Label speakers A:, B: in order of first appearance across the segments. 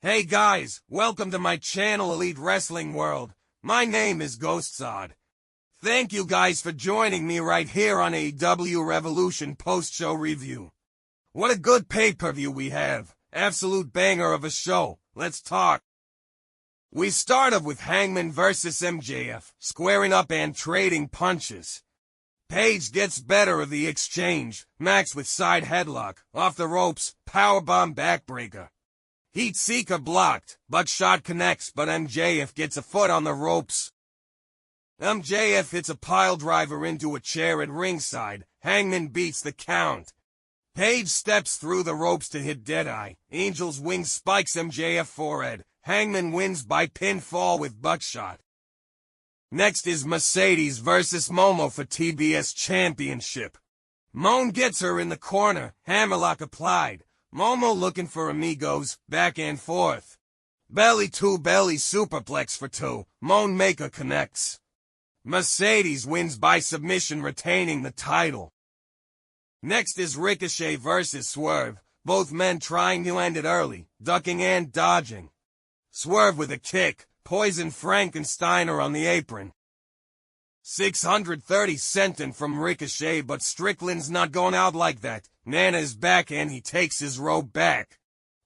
A: Hey guys, welcome to my channel Elite Wrestling World. My name is GhostSaad. Thank you guys for joining me right here on AEW Revolution post-show review. What a good pay-per-view we have. Absolute banger of a show. Let's talk. We start off with Hangman vs MJF, squaring up and trading punches. Page gets better of the exchange, Max with side headlock, off the ropes, powerbomb backbreaker. Heat Seeker blocked, Buckshot connects but MJF gets a foot on the ropes. MJF hits a pile driver into a chair at ringside, Hangman beats the count. Page steps through the ropes to hit Deadeye, Angel's wing spikes MJF forehead, Hangman wins by pinfall with Buckshot. Next is Mercedes vs Momo for TBS Championship. Moan gets her in the corner, hammerlock applied. Momo looking for amigos, back and forth. Belly to belly superplex for two, Moan Maker connects. Mercedes wins by submission, retaining the title. Next is Ricochet vs Swerve, both men trying to end it early, ducking and dodging. Swerve with a kick, Poison Frankensteiner on the apron. 630 senton from Ricochet, but Strickland's not going out like that. Nana is back and he takes his robe back.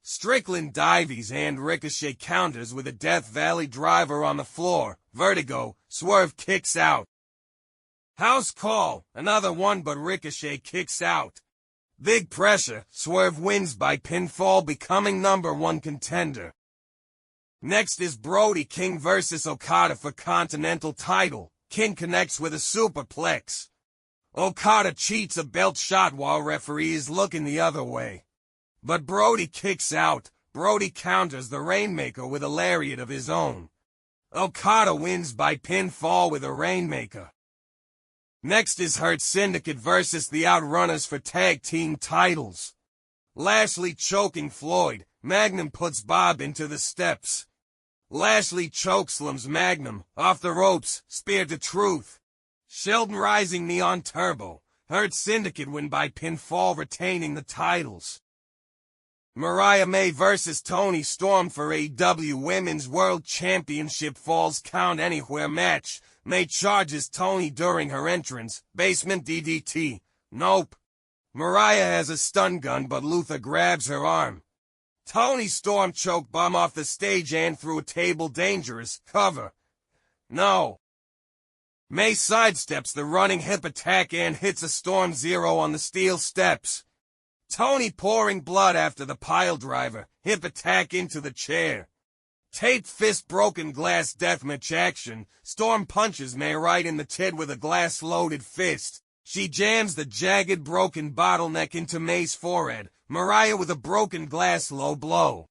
A: Strickland dives and Ricochet counters with a Death Valley driver on the floor. Vertigo, Swerve kicks out. House call, another one but Ricochet kicks out. Big pressure, Swerve wins by pinfall, becoming #1 contender. Next is Brody King vs Okada for Continental title. King connects with a superplex. Okada cheats a belt shot while referee is looking the other way. But Brody kicks out. Brody counters the Rainmaker with a lariat of his own. Okada wins by pinfall with a Rainmaker. Next is Hurt Syndicate vs the Outrunners for tag team titles. Lashley choking Floyd. Magnum puts Bob into the steps. Lashley chokeslams Magnum, off the ropes, spear to truth. Sheldon rising Neon Turbo. Hurt Syndicate win by pinfall, retaining the titles. Mariah May vs Toni Storm for AEW Women's World Championship Falls Count Anywhere match. May charges Toni during her entrance, basement DDT. Nope. Mariah has a stun gun but Luther grabs her arm. Toni Storm choke bomb off the stage and through a table, dangerous, cover. No. May sidesteps the running hip attack and hits a Storm Zero on the steel steps. Toni pouring blood after the pile driver, hip attack into the chair. Tape fist broken glass deathmatch action, Storm punches May right in the tit with a glass-loaded fist. She jams the jagged broken bottleneck into May's forehead, Mariah with a broken glass low blow.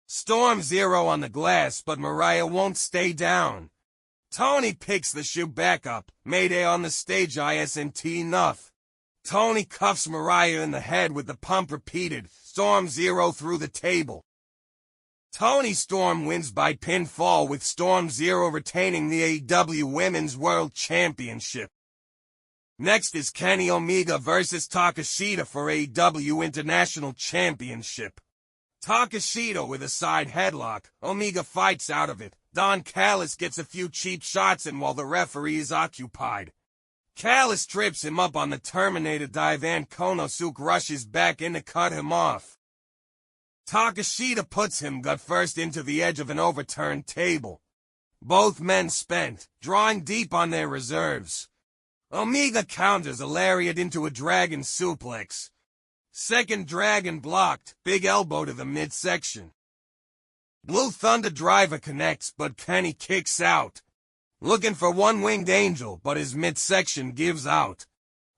A: Storm Zero on the glass but Mariah won't stay down. Toni picks the shoe back up, Mayday on the stage ISNT enough. Toni cuffs Mariah in the head with the pump repeated, Storm Zero through the table. Toni Storm wins by pinfall with Storm Zero retaining the AEW Women's World Championship. Next is Kenny Omega vs Takeshita for AEW International Championship. Takeshita with a side headlock, Omega fights out of it. Don Callis gets a few cheap shots in while the referee is occupied. Callis trips him up on the Terminator dive and Konosuke rushes back in to cut him off. Takeshita puts him gut first into the edge of an overturned table. Both men spent, drawing deep on their reserves. Omega counters a lariat into a dragon suplex. Second dragon blocked, big elbow to the midsection. Blue Thunder driver connects but Kenny kicks out. Looking for one-winged angel but his midsection gives out.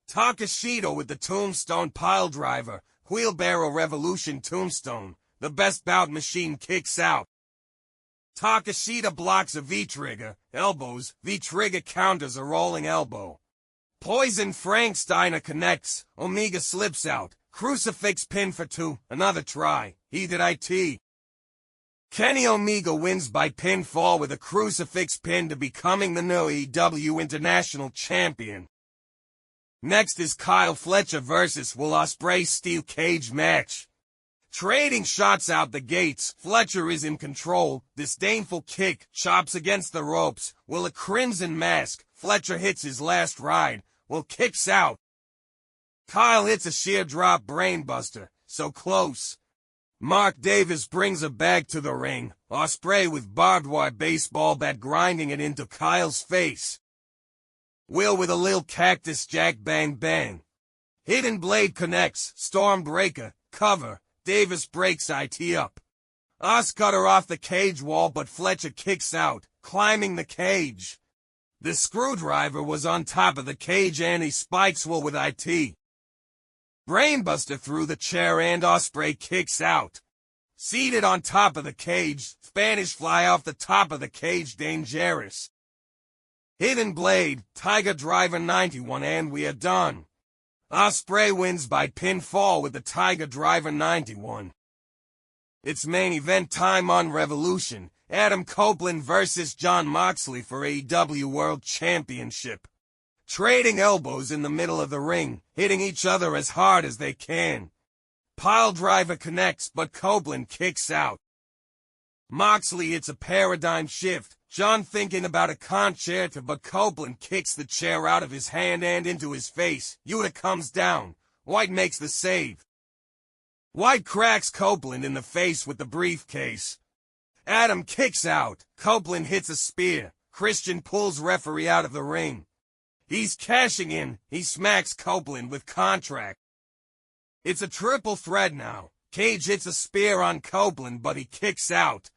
A: Takeshita with the tombstone pile driver, wheelbarrow revolution tombstone. The best bout machine kicks out. Takeshita blocks a V-trigger, elbows, V-trigger counters a rolling elbow. Poison Frankensteiner connects, Omega slips out, crucifix pin for two, another try, he did IT. Kenny Omega wins by pinfall with a crucifix pin to becoming the new AEW International Champion. Next is Kyle Fletcher vs Will Ospreay steel cage match. Trading shots out the gates, Fletcher is in control. Disdainful kick, chops against the ropes. Will a crimson mask. Fletcher hits his last ride. Will kicks out. Kyle hits a sheer drop brainbuster. So close. Mark Davis brings a bag to the ring. Ospreay with barbed wire baseball bat grinding it into Kyle's face. Will with a lil cactus jack bang bang. Hidden blade connects. Stormbreaker. Cover. Davis breaks IT up. Os cutter off the cage wall, but Fletcher kicks out, climbing the cage. The screwdriver was on top of the cage and he spikes Will with IT. Brainbuster through the chair and Ospreay kicks out. Seated on top of the cage, Spanish fly off the top of the cage dangerous. Hidden blade, Tiger Driver 91 and we are done. Ospreay wins by pinfall with the Tiger Driver 91. It's main event time on Revolution. Adam Copeland versus Jon Moxley for AEW World Championship. Trading elbows in the middle of the ring, hitting each other as hard as they can. Pile driver connects, but Copeland kicks out. Moxley hits a paradigm shift. Jon thinking about a concerto, but Copeland kicks the chair out of his hand and into his face. Yuta comes down. White makes the save. White cracks Copeland in the face with the briefcase. Adam kicks out. Copeland hits a spear. Christian pulls referee out of the ring. He's cashing in. He smacks Copeland with contract. It's a triple threat now. Cage hits a spear on Copeland, but he kicks out.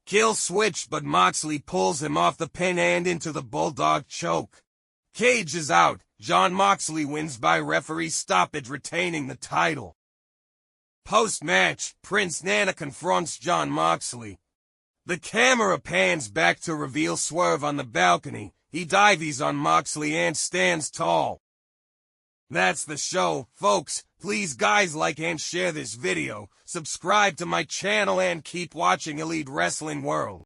A: Kill switch, but Moxley pulls him off the pin and into the bulldog choke. Cage is out. Jon Moxley wins by referee stoppage, retaining the title. Post-match, Prince Nana confronts Jon Moxley. The camera pans back to reveal Swerve on the balcony. He dives on Moxley and stands tall. That's the show, folks. Please guys, like and share this video, subscribe to my channel and keep watching Elite Wrestling World.